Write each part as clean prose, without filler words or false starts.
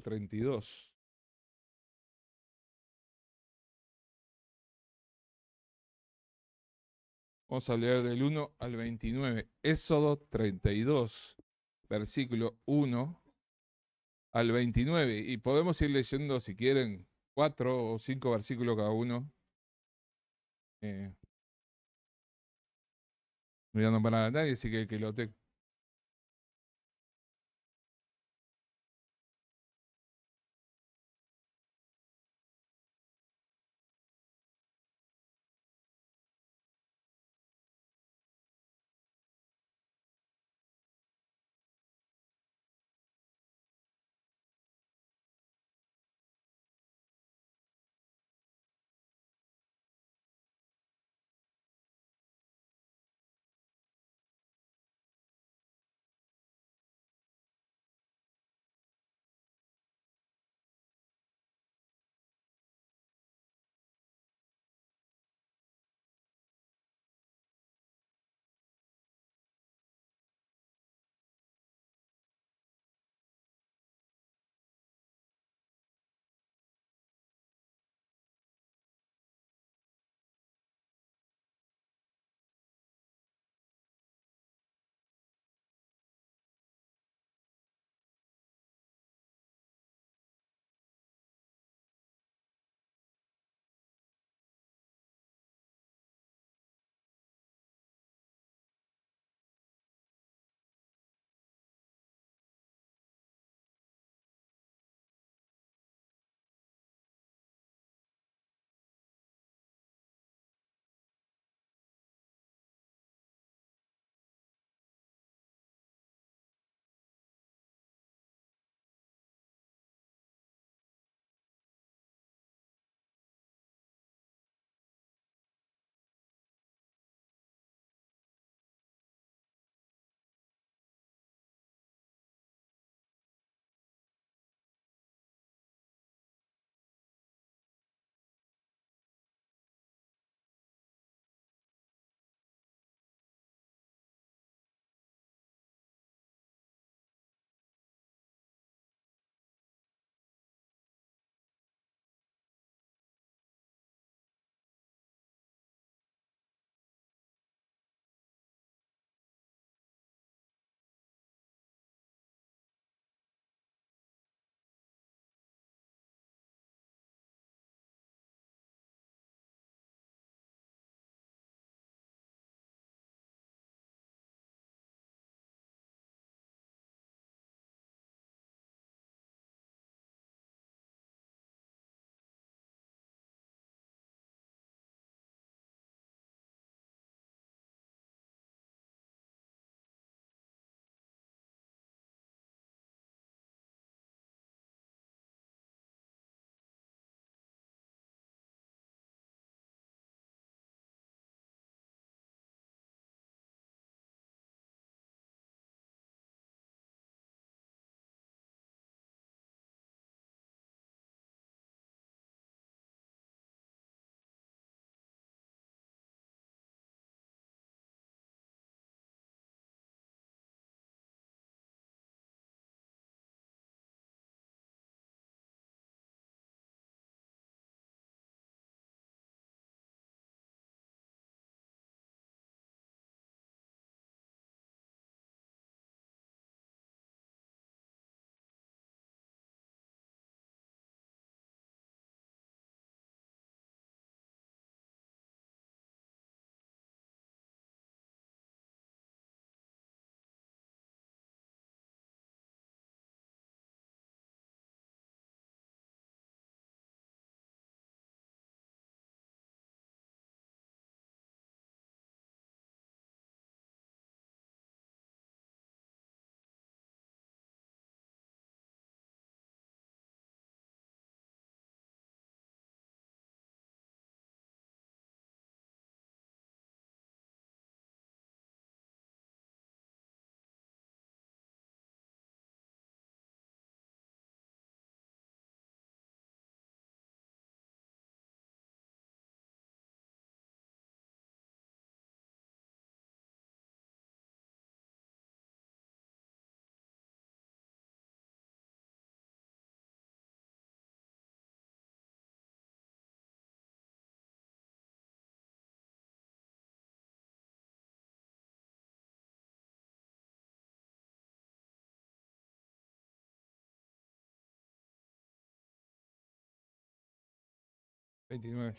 32. Vamos a leer del 1 al 29. Éxodo 32, versículo 1 al 29. Y podemos ir leyendo, si quieren, 4 o 5 versículos cada uno. Eh, Mirando para nadie, así que lo tengo. 29.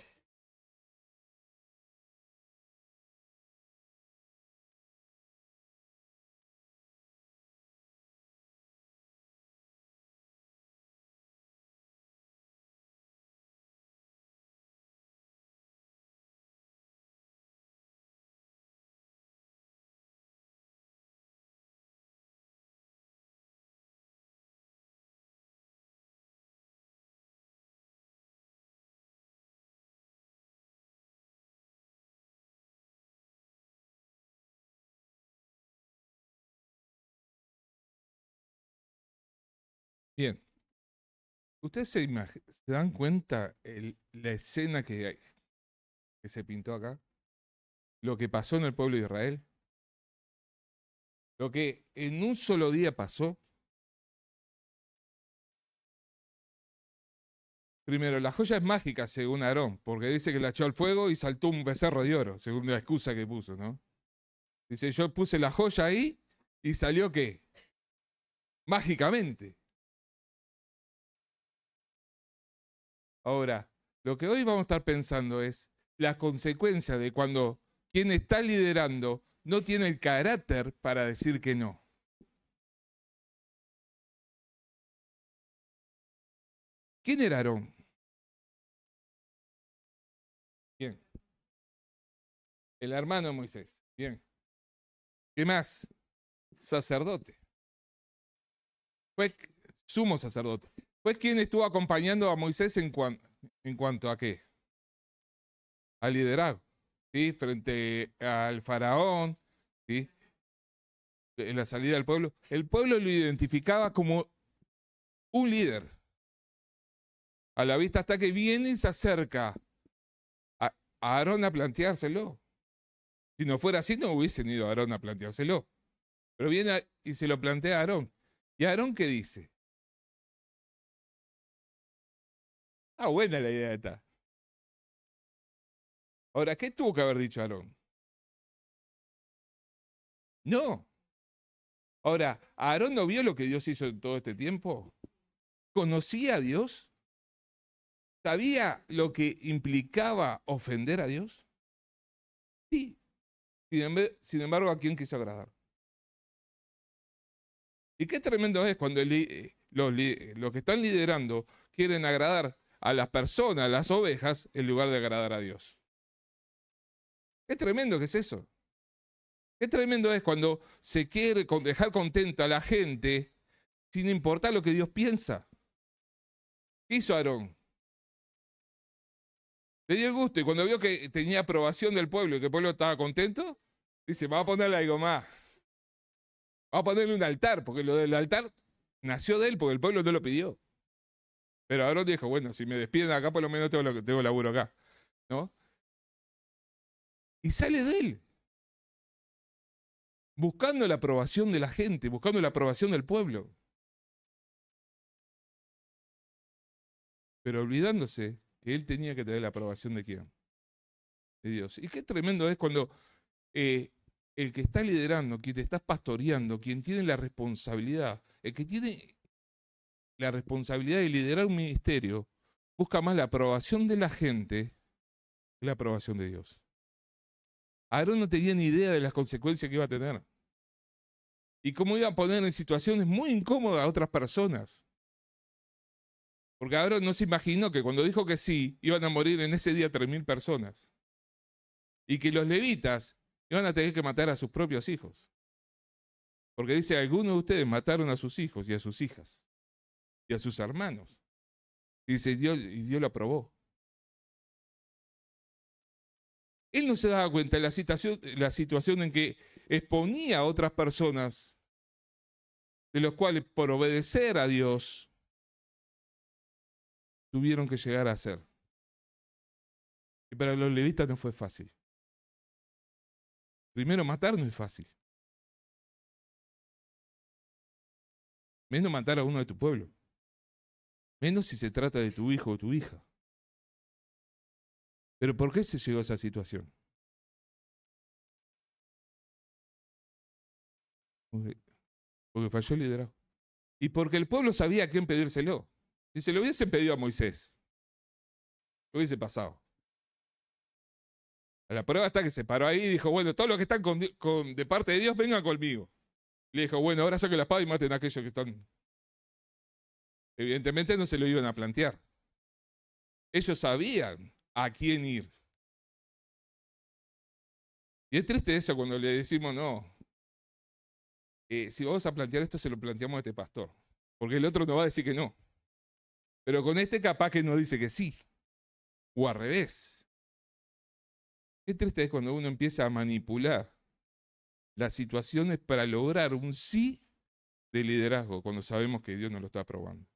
Bien. ¿Ustedes se dan cuenta la escena que se pintó acá? Lo que pasó en el pueblo de Israel. Lo que en un solo día pasó. Primero, la joya es mágica, según Aarón, porque dice que la echó al fuego y saltó un becerro de oro, según la excusa que puso, ¿no? Dice, yo puse la joya ahí y salió ¿qué? Mágicamente. Ahora, lo que hoy vamos a estar pensando es la consecuencia de cuando quien está liderando no tiene el carácter para decir que no. ¿Quién era Aarón? Bien. El hermano de Moisés. Bien. ¿Qué más? Sacerdote. Fue sumo sacerdote. Fue quien estuvo acompañando a Moisés en cuanto a qué? Al liderazgo. ¿Sí? Frente al faraón. ¿Sí? En la salida del pueblo. El pueblo lo identificaba como un líder. A la vista hasta que viene y se acerca a Aarón a planteárselo. Si no fuera así, no hubiesen ido a Aarón a planteárselo. Pero viene y se lo plantea a Aarón. ¿Y Aarón qué dice? Ah, buena la idea esta. Ahora, ¿qué tuvo que haber dicho Aarón? No. Ahora, ¿Aarón no vio lo que Dios hizo en todo este tiempo? ¿Conocía a Dios? ¿Sabía lo que implicaba ofender a Dios? Sí. Sin embargo, ¿a quién quiso agradar? Y qué tremendo es cuando los que están liderando quieren agradar a las personas, a las ovejas, en lugar de agradar a Dios. Qué tremendo que es eso. Qué tremendo es cuando se quiere dejar contenta a la gente sin importar lo que Dios piensa. ¿Qué hizo Aarón? Le dio el gusto y cuando vio que tenía aprobación del pueblo y que el pueblo estaba contento, dice, vamos a ponerle algo más. Vamos a ponerle un altar, porque lo del altar nació de él, porque el pueblo no lo pidió. Pero Aarón dijo, bueno, si me despiden acá, por lo menos tengo laburo acá, ¿no? Y sale de él, buscando la aprobación de la gente, buscando la aprobación del pueblo. Pero olvidándose que él tenía que tener la aprobación de quién, de Dios. Y qué tremendo es cuando el que está liderando, quien te está pastoreando, quien tiene la responsabilidad, el que tiene la responsabilidad de liderar un ministerio, busca más la aprobación de la gente que la aprobación de Dios. Aarón no tenía ni idea de las consecuencias que iba a tener. Y cómo iba a poner en situaciones muy incómodas a otras personas. Porque Aarón no se imaginó que cuando dijo que sí, iban a morir en ese día 3.000 personas. Y que los levitas iban a tener que matar a sus propios hijos. Porque dice, algunos de ustedes mataron a sus hijos y a sus hijas y a sus hermanos. Y dice, y Dios lo aprobó. Él no se daba cuenta de la situación en que exponía a otras personas, de los cuales por obedecer a Dios tuvieron que llegar a ser. Y para los levitas no fue fácil. Primero, matar no es fácil. Menos matar a uno de tu pueblo. Menos si se trata de tu hijo o tu hija. Pero ¿por qué se llegó a esa situación? Porque falló el liderazgo. Y porque el pueblo sabía a quién pedírselo. Si se lo hubiesen pedido a Moisés, ¿Qué hubiese pasado? La prueba está que se paró ahí y dijo, bueno, todos los que están de parte de Dios vengan conmigo. Le dijo, bueno, ahora saquen la espada y maten a aquellos que están. Evidentemente no se lo iban a plantear. Ellos sabían a quién ir. Y es triste eso cuando le decimos, no, si vamos a plantear esto, se lo planteamos a este pastor. Porque el otro nos va a decir que no. Pero con este capaz que nos dice que sí. O al revés. Qué triste es cuando uno empieza a manipular las situaciones para lograr un sí de liderazgo, cuando sabemos que Dios nos lo está aprobando.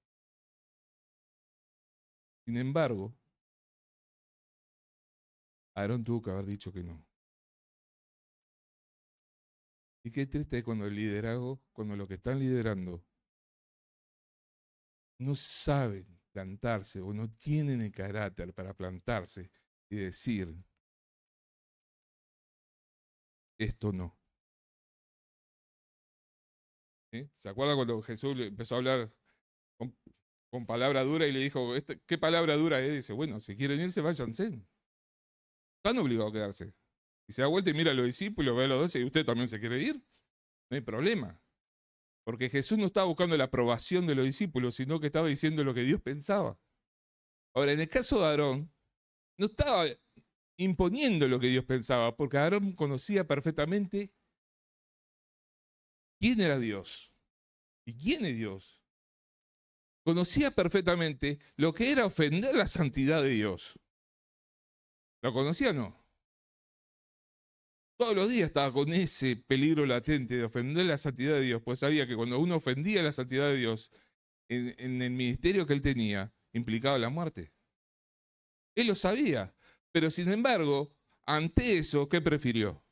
Sin embargo, Aarón tuvo que haber dicho que no. Y qué triste es cuando el liderazgo, cuando los que están liderando no saben plantarse o no tienen el carácter para plantarse y decir, esto no. ¿Sí? ¿Se acuerda cuando Jesús le empezó a hablar con palabra dura y le dijo, ¿qué palabra dura es? Dice, bueno, si quieren irse, váyanse. Están obligados a quedarse. Y se da vuelta y mira a los discípulos, ve a los 12 y usted también se quiere ir. No hay problema. Porque Jesús no estaba buscando la aprobación de los discípulos, sino que estaba diciendo lo que Dios pensaba. Ahora, en el caso de Aarón, no estaba imponiendo lo que Dios pensaba, porque Aarón conocía perfectamente quién era Dios y quién es Dios. Conocía perfectamente lo que era ofender la santidad de Dios. ¿Lo conocía o no? Todos los días estaba con ese peligro latente de ofender la santidad de Dios, pues sabía que cuando uno ofendía la santidad de Dios, en el ministerio que él tenía, implicaba la muerte. Él lo sabía, pero sin embargo, ante eso, ¿qué prefirió?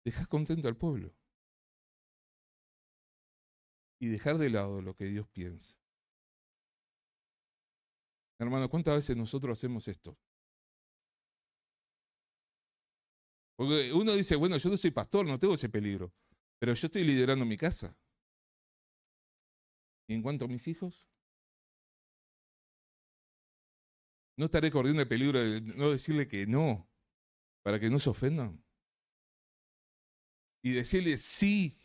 Dejar contento al pueblo y dejar de lado lo que Dios piensa. Hermano, ¿cuántas veces nosotros hacemos esto? Porque uno dice, bueno, yo no soy pastor, no tengo ese peligro, pero yo estoy liderando mi casa. ¿Y en cuanto a mis hijos? ¿No estaré corriendo el peligro de no decirle que no, para que no se ofendan? Y decirle sí,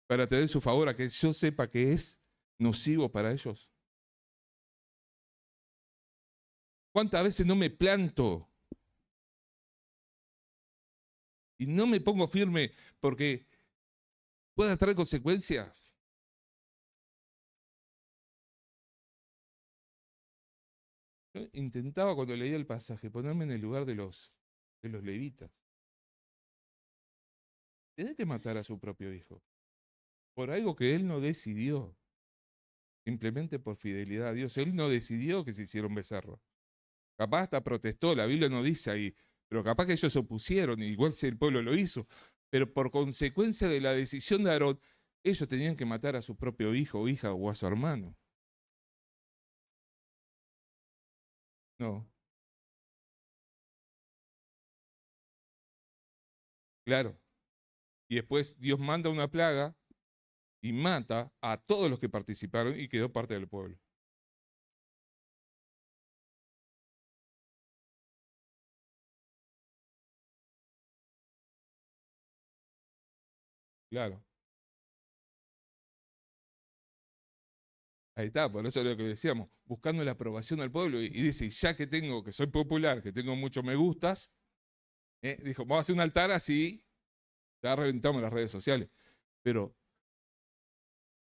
para tener su favor, a que yo sepa que es nocivo para ellos. ¿Cuántas veces no me planto y no me pongo firme porque pueda traer consecuencias? Yo intentaba cuando leía el pasaje ponerme en el lugar de los levitas. Tiene que matar a su propio hijo por algo que él no decidió, simplemente por fidelidad a Dios. Él no decidió que se hiciera un becerro. Capaz hasta protestó, la Biblia no dice ahí, pero capaz que ellos se opusieron, igual si el pueblo lo hizo. Pero por consecuencia de la decisión de Aarón, ellos tenían que matar a su propio hijo o hija o a su hermano. No, claro. Y después Dios manda una plaga y mata a todos los que participaron y quedó parte del pueblo. Claro. Ahí está, por eso es lo que decíamos, buscando la aprobación del pueblo. Y dice, ya que tengo, que soy popular, que tengo muchos me gustas, dijo, vamos a hacer un altar así, ya reventamos las redes sociales. Pero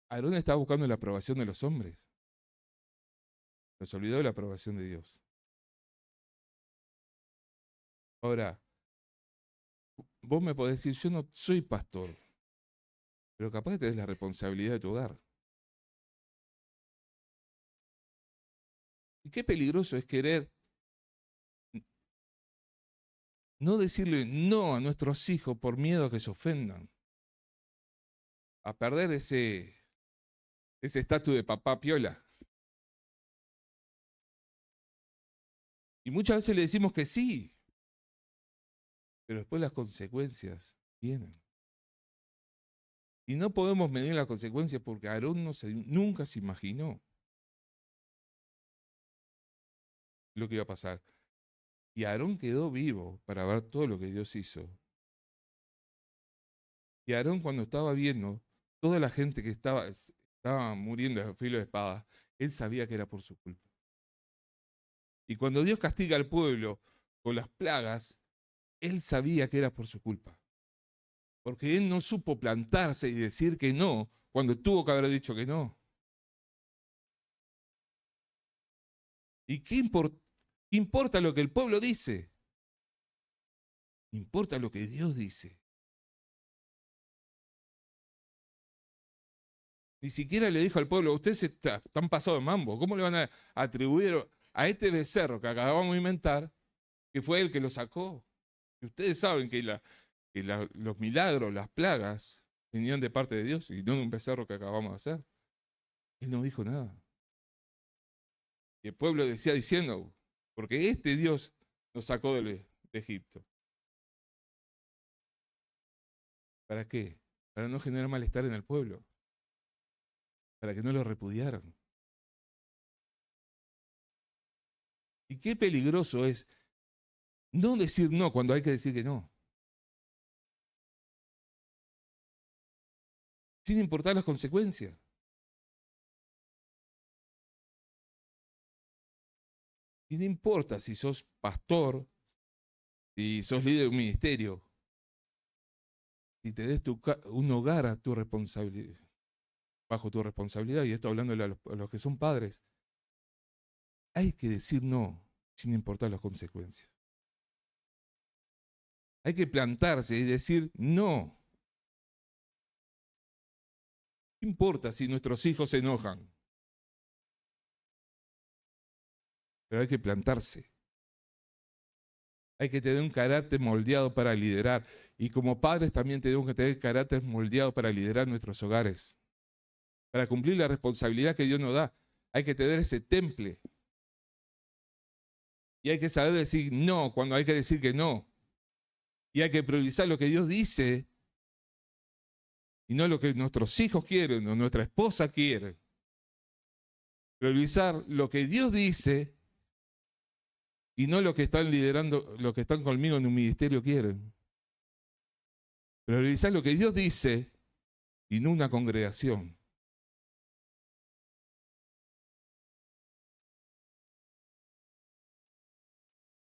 Aarón estaba buscando la aprobación de los hombres. Nos olvidó de la aprobación de Dios. Ahora, vos me podés decir, yo no soy pastor, pero capaz que tenés la responsabilidad de tu hogar. Y qué peligroso es querer no decirle no a nuestros hijos por miedo a que se ofendan, a perder ese estatus de papá piola. Y muchas veces le decimos que sí, pero después las consecuencias vienen. Y no podemos medir las consecuencias porque Aarón nunca se imaginó lo que iba a pasar. Y Aarón quedó vivo para ver todo lo que Dios hizo. Y Aarón, cuando estaba viendo toda la gente que estaba muriendo a filo de espada, él sabía que era por su culpa. Y cuando Dios castiga al pueblo con las plagas, él sabía que era por su culpa. Porque él no supo plantarse y decir que no cuando tuvo que haber dicho que no. ¿Y qué importa lo que el pueblo dice? Importa lo que Dios dice. Ni siquiera le dijo al pueblo, ustedes están pasados de mambo. ¿Cómo le van a atribuir a este becerro que acabamos de inventar, que fue el que lo sacó? Y ustedes saben que los milagros, las plagas, venían de parte de Dios y no de un becerro que acabamos de hacer. Él no dijo nada. Y el pueblo decía diciendo, porque este Dios nos sacó de Egipto. ¿Para qué? Para no generar malestar en el pueblo. Para que no lo repudiaran. Y qué peligroso es no decir no cuando hay que decir que no. Sin importar las consecuencias. Y no importa si sos pastor, si sos líder de un ministerio, si tenés un hogar a tu responsabilidad, bajo tu responsabilidad, y esto hablándole a los que son padres, hay que decir no sin importar las consecuencias. Hay que plantarse y decir no. ¿Qué importa si nuestros hijos se enojan? Pero hay que plantarse. Hay que tener un carácter moldeado para liderar. Y como padres también tenemos que tener carácter moldeado para liderar nuestros hogares. Para cumplir la responsabilidad que Dios nos da. Hay que tener ese temple. Y hay que saber decir no cuando hay que decir que no. Y hay que priorizar lo que Dios dice y no lo que nuestros hijos quieren o nuestra esposa quiere. Priorizar lo que Dios dice y no lo que están liderando, lo que están conmigo en un ministerio quieren. Priorizar lo que Dios dice y no una congregación.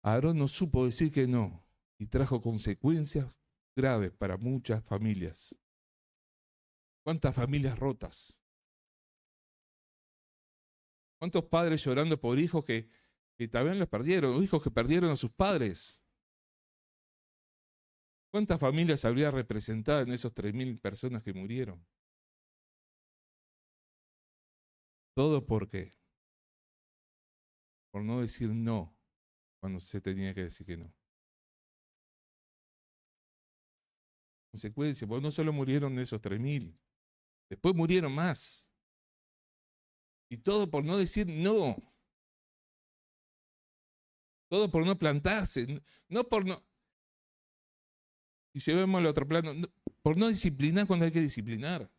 Aarón no supo decir que no y trajo consecuencias graves para muchas familias. ¿Cuántas familias rotas? ¿Cuántos padres llorando por hijos que también los perdieron? O hijos que perdieron a sus padres. ¿Cuántas familias habría representado en esos 3.000 personas que murieron? ¿Todo por qué? Por no decir no cuando se tenía que decir que no. Consecuencia, porque no solo murieron esos 3.000, después murieron más. Y todo por no decir no. Todo por no plantarse. No por no. Y llevémoslo a otro plano. No, por no disciplinar cuando hay que disciplinar.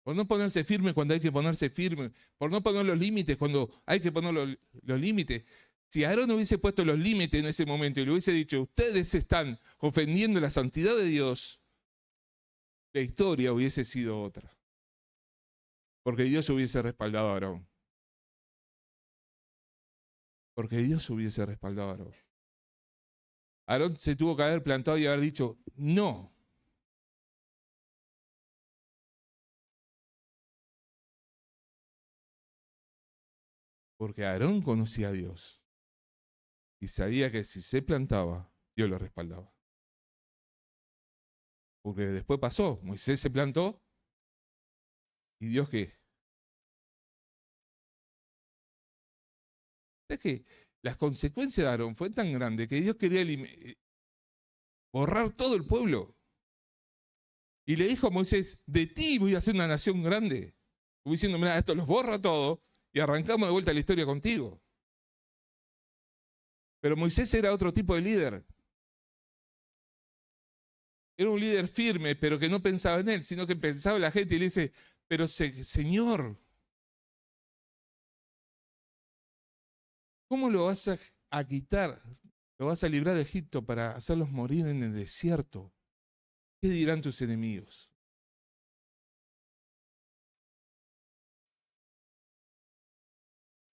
Por no ponerse firme cuando hay que ponerse firme. Por no poner los límites cuando hay que poner los límites. Si Aarón hubiese puesto los límites en ese momento y le hubiese dicho, ustedes están ofendiendo la santidad de Dios, la historia hubiese sido otra. Porque Dios hubiese respaldado a Aarón. Porque Dios hubiese respaldado a Aarón. Aarón se tuvo que haber plantado y haber dicho, no. Porque Aarón conocía a Dios. Y sabía que si se plantaba, Dios lo respaldaba. Porque después pasó, Moisés se plantó, ¿y Dios qué? Es que las consecuencias de Aarón fue tan grandes que Dios quería borrar todo el pueblo. Y le dijo a Moisés, de ti voy a hacer una nación grande. Como diciendo, mira, esto los borra todo y arrancamos de vuelta la historia contigo. Pero Moisés era otro tipo de líder. Era un líder firme, pero que no pensaba en él, sino que pensaba en la gente y le dice, pero Señor, ¿Cómo lo vas a quitar? Lo vas a librar de Egipto para hacerlos morir en el desierto. ¿Qué dirán tus enemigos?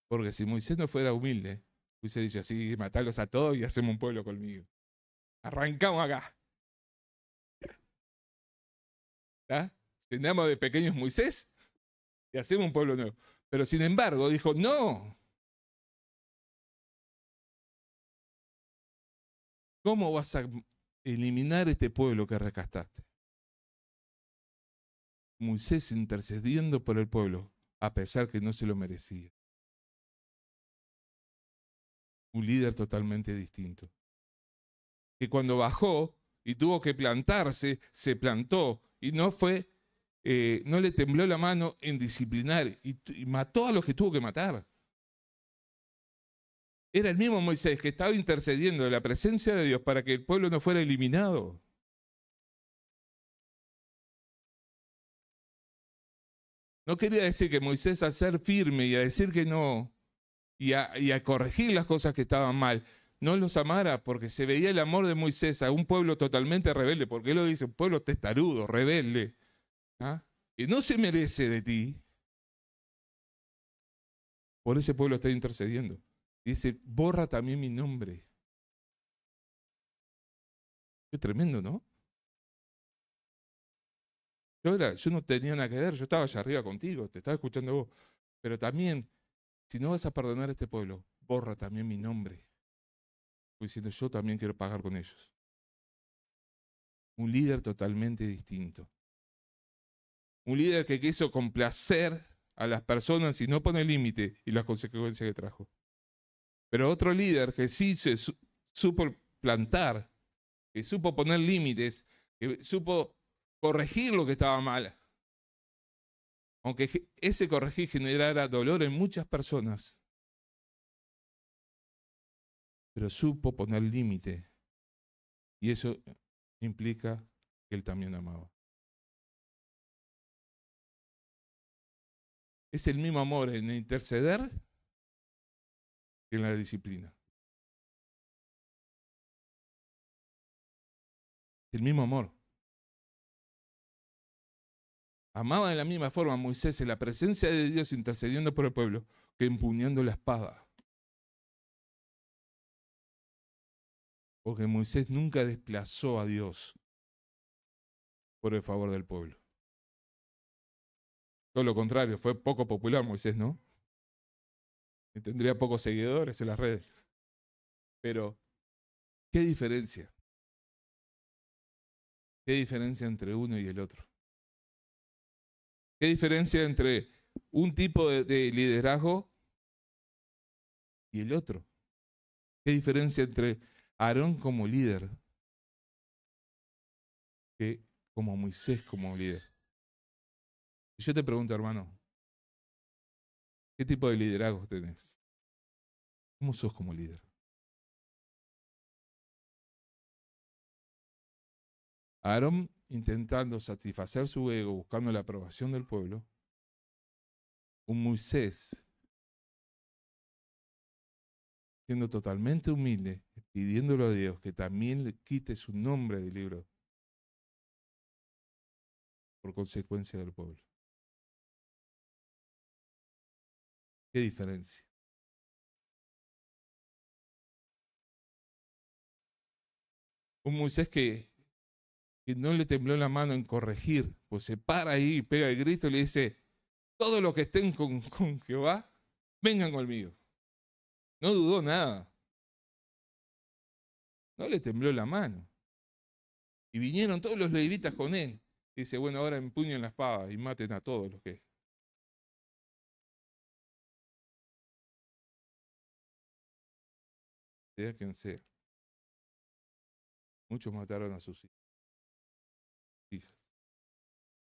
Porque si Moisés no fuera humilde, hubiese dicho así, matarlos a todos y hacemos un pueblo conmigo. Arrancamos acá. ¿Está? Llenamos de pequeños Moisés y hacemos un pueblo nuevo. Pero sin embargo, dijo, no. ¿Cómo vas a eliminar este pueblo que rescataste? Moisés intercediendo por el pueblo, a pesar que no se lo merecía. Un líder totalmente distinto. Que cuando bajó y tuvo que plantarse, se plantó y no fue, no le tembló la mano en disciplinar y mató a los que tuvo que matar. Era el mismo Moisés que estaba intercediendo de la presencia de Dios para que el pueblo no fuera eliminado. No quería decir que Moisés, al ser firme y a decir que no, y a corregir las cosas que estaban mal, no los amara, porque se veía el amor de Moisés a un pueblo totalmente rebelde, porque él lo dice, un pueblo testarudo, rebelde, ¿ah? Que no se merece de ti. Por ese pueblo está intercediendo. Dice, borra también mi nombre. Qué tremendo, ¿no? Yo no tenía nada que ver, yo estaba allá arriba contigo, te estaba escuchando vos. Pero también, si no vas a perdonar a este pueblo, borra también mi nombre. Estoy diciendo, yo también quiero pagar con ellos. Un líder totalmente distinto. Un líder que quiso complacer a las personas y no pone límite y las consecuencias que trajo. Pero otro líder que sí supo plantar, que supo poner límites, que supo corregir lo que estaba mal. Aunque ese corregir generara dolor en muchas personas, pero supo poner límite. Y eso implica que él también amaba. Es el mismo amor en interceder que en la disciplina. El mismo amor. Amaba de la misma forma a Moisés en la presencia de Dios intercediendo por el pueblo que empuñando la espada. Porque Moisés nunca desplazó a Dios por el favor del pueblo. Todo lo contrario, fue poco popular Moisés, ¿no? Y tendría pocos seguidores en las redes. Pero, ¿qué diferencia? ¿Qué diferencia entre uno y el otro? ¿Qué diferencia entre un tipo de liderazgo y el otro? ¿Qué diferencia entre Aarón como líder que como Moisés como líder? Y yo te pregunto, hermano, ¿qué tipo de liderazgo tenés? ¿Cómo sos como líder? Aarón intentando satisfacer su ego, buscando la aprobación del pueblo. Un Moisés siendo totalmente humilde, pidiéndole a Dios que también le quite su nombre del libro por consecuencia del pueblo. ¿Qué diferencia? Un Moisés que no le tembló la mano en corregir, pues se para ahí, pega el grito y le dice, todos los que estén con Jehová, vengan conmigo. No dudó nada. No le tembló la mano. Y vinieron todos los levitas con él. Dice, bueno, ahora empuñen la espada y maten a todos los que... Sea quien sea. Muchos mataron a sus hijas.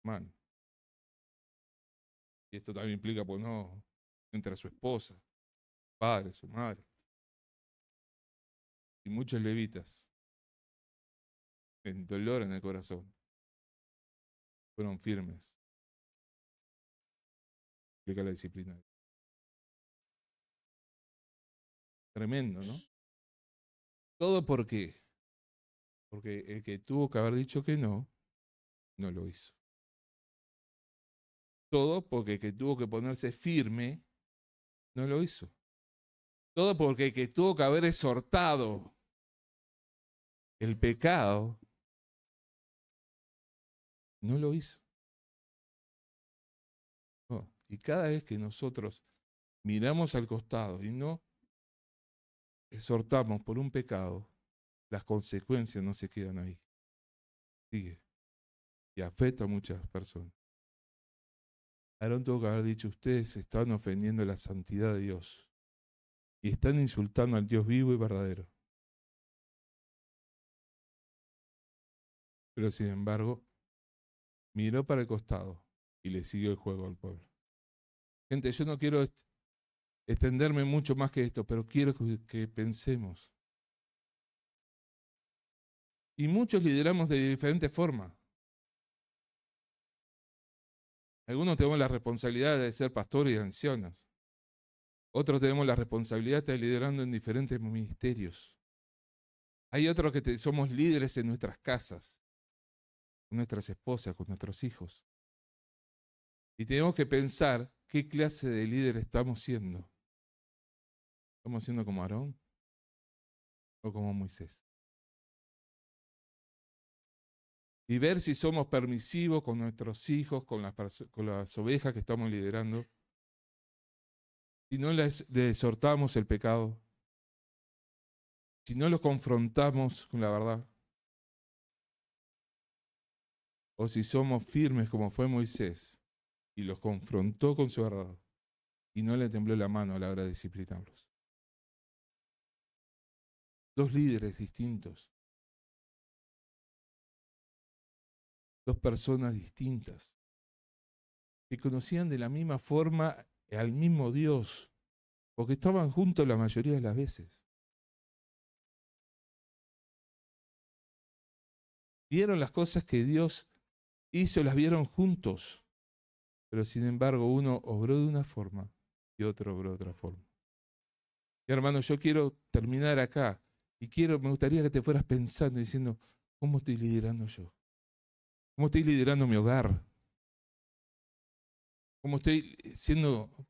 Man. Y esto también implica, pues no, entre su esposa, su padre, su madre. Y muchos levitas, en dolor en el corazón, fueron firmes. Implica la disciplina. Tremendo, ¿no? ¿Todo por qué? Porque el que tuvo que haber dicho que no, no lo hizo. Todo porque el que tuvo que ponerse firme, no lo hizo. Todo porque el que tuvo que haber exhortado el pecado, no lo hizo. No. Y cada vez que nosotros miramos al costado y no exhortamos por un pecado, las consecuencias no se quedan ahí. Sigue. Y afecta a muchas personas. Aarón tuvo que haber dicho, ustedes están ofendiendo la santidad de Dios y están insultando al Dios vivo y verdadero. Pero sin embargo, miró para el costado y le siguió el juego al pueblo. Gente, yo no quiero extenderme mucho más que esto, pero quiero que pensemos. Y muchos lideramos de diferentes formas. Algunos tenemos la responsabilidad de ser pastores y ancianos. Otros tenemos la responsabilidad de estar liderando en diferentes ministerios. Hay otros que somos líderes en nuestras casas, con nuestras esposas, con nuestros hijos. Y tenemos que pensar qué clase de líder estamos siendo. ¿Estamos siendo como Aarón o como Moisés? Y ver si somos permisivos con nuestros hijos, con las ovejas que estamos liderando. Si no les exhortamos el pecado, si no los confrontamos con la verdad, o si somos firmes como fue Moisés y los confrontó con su error y no le tembló la mano a la hora de disciplinarlos. Dos líderes distintos, dos personas distintas, que conocían de la misma forma al mismo Dios, porque estaban juntos la mayoría de las veces. Vieron las cosas que Dios hizo, las vieron juntos, pero sin embargo uno obró de una forma y otro obró de otra forma. Y hermano, yo quiero terminar acá y me gustaría que te fueras pensando y diciendo, ¿cómo estoy liderando yo? ¿Cómo estoy liderando mi hogar? ¿Cómo estoy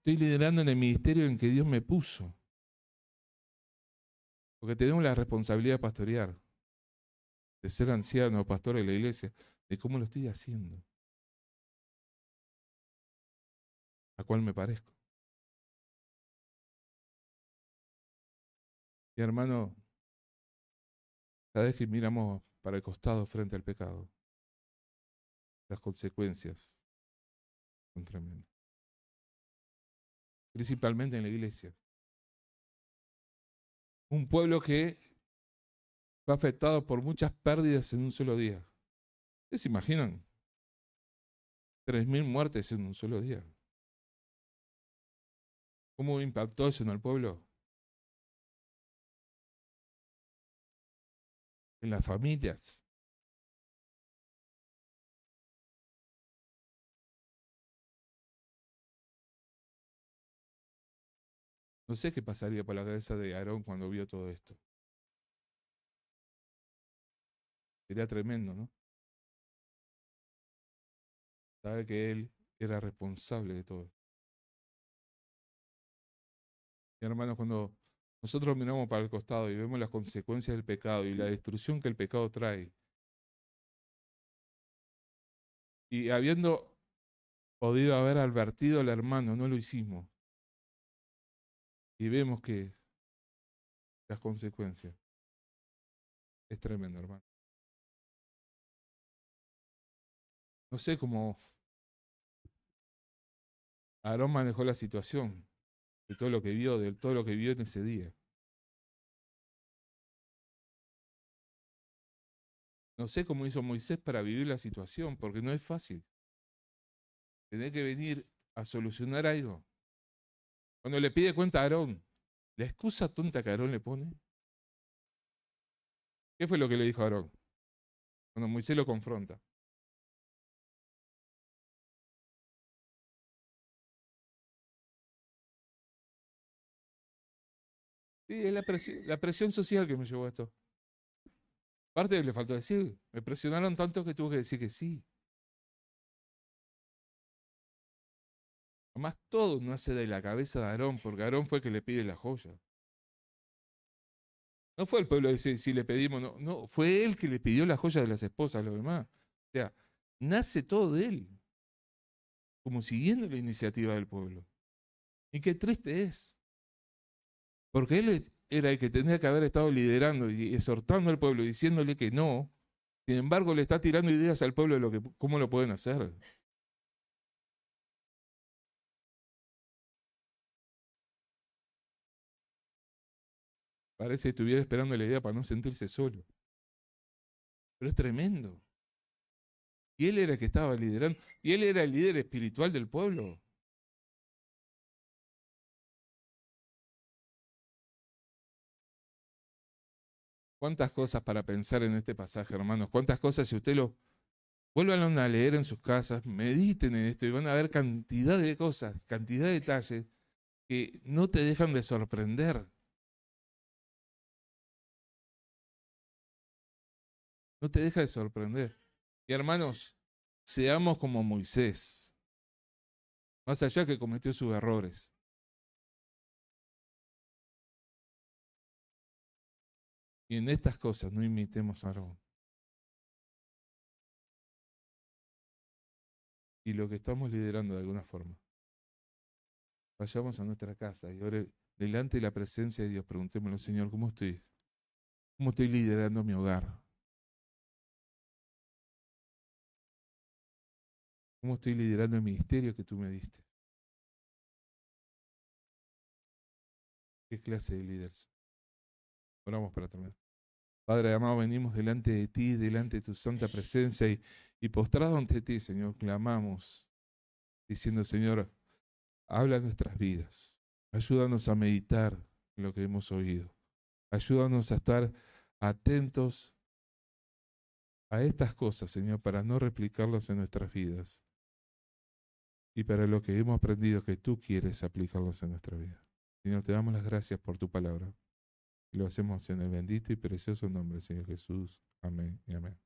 liderando en el ministerio en que Dios me puso? Porque tenemos la responsabilidad de pastorear, de ser anciano o pastor de la iglesia, de cómo lo estoy haciendo, a cuál me parezco. Y hermano, cada vez que miramos para el costado frente al pecado, las consecuencias son tremendas. Principalmente en la iglesia. Un pueblo que fue afectado por muchas pérdidas en un solo día. ¿Ustedes se imaginan? 3.000 muertes en un solo día. ¿Cómo impactó eso en el pueblo? En las familias. No sé qué pasaría por la cabeza de Aarón cuando vio todo esto. Sería tremendo, ¿no? Saber que él era responsable de todo esto. Y hermanos, cuando nosotros miramos para el costado y vemos las consecuencias del pecado y la destrucción que el pecado trae, y habiendo podido haber advertido al hermano, no lo hicimos, y vemos que las consecuencias es tremendo, hermano. No sé cómo Aarón manejó la situación, de todo lo que vio, de todo lo que vio en ese día. No sé cómo hizo Moisés para vivir la situación, porque no es fácil. Tener que venir a solucionar algo. Cuando le pide cuenta a Aarón, la excusa tonta que Aarón le pone, ¿qué fue lo que le dijo a Aarón? Cuando Moisés lo confronta. Sí, es la presión social que me llevó a esto. Aparte le faltó decir, me presionaron tanto que tuve que decir que sí. Además, todo nace de la cabeza de Aarón, porque Aarón fue el que le pide la joya. No fue el pueblo que dice, si le pedimos, no, no, fue él que le pidió la joya de las esposas a los demás. O sea, nace todo de él, como siguiendo la iniciativa del pueblo. Y qué triste es, porque él era el que tenía que haber estado liderando y exhortando al pueblo, diciéndole que no. Sin embargo, le está tirando ideas al pueblo de lo que, cómo lo pueden hacer. Parece que estuviera esperando la idea para no sentirse solo. Pero es tremendo. Y él era el que estaba liderando. Y él era el líder espiritual del pueblo. ¿Cuántas cosas para pensar en este pasaje, hermanos? ¿Cuántas cosas si usted lo vuelvan a leer en sus casas, mediten en esto y van a ver cantidad de cosas, cantidad de detalles que no te dejan de sorprender? No te deja de sorprender. Y hermanos, seamos como Moisés, más allá que cometió sus errores. Y en estas cosas no imitemos a Aarón. Y lo que estamos liderando de alguna forma. Vayamos a nuestra casa y ahora delante de la presencia de Dios, preguntémosle, Señor, ¿cómo estoy? ¿Cómo estoy liderando mi hogar? ¿Cómo estoy liderando el ministerio que tú me diste? ¿Qué clase de líder soy? Oramos para terminar. Padre amado, venimos delante de ti, delante de tu santa presencia y postrado ante ti, Señor, clamamos, diciendo, Señor, habla nuestras vidas. Ayúdanos a meditar en lo que hemos oído. Ayúdanos a estar atentos a estas cosas, Señor, para no replicarlas en nuestras vidas y para lo que hemos aprendido que tú quieres aplicarlas en nuestra vida. Señor, te damos las gracias por tu palabra y lo hacemos en el bendito y precioso nombre del Señor Jesús. Amén y amén.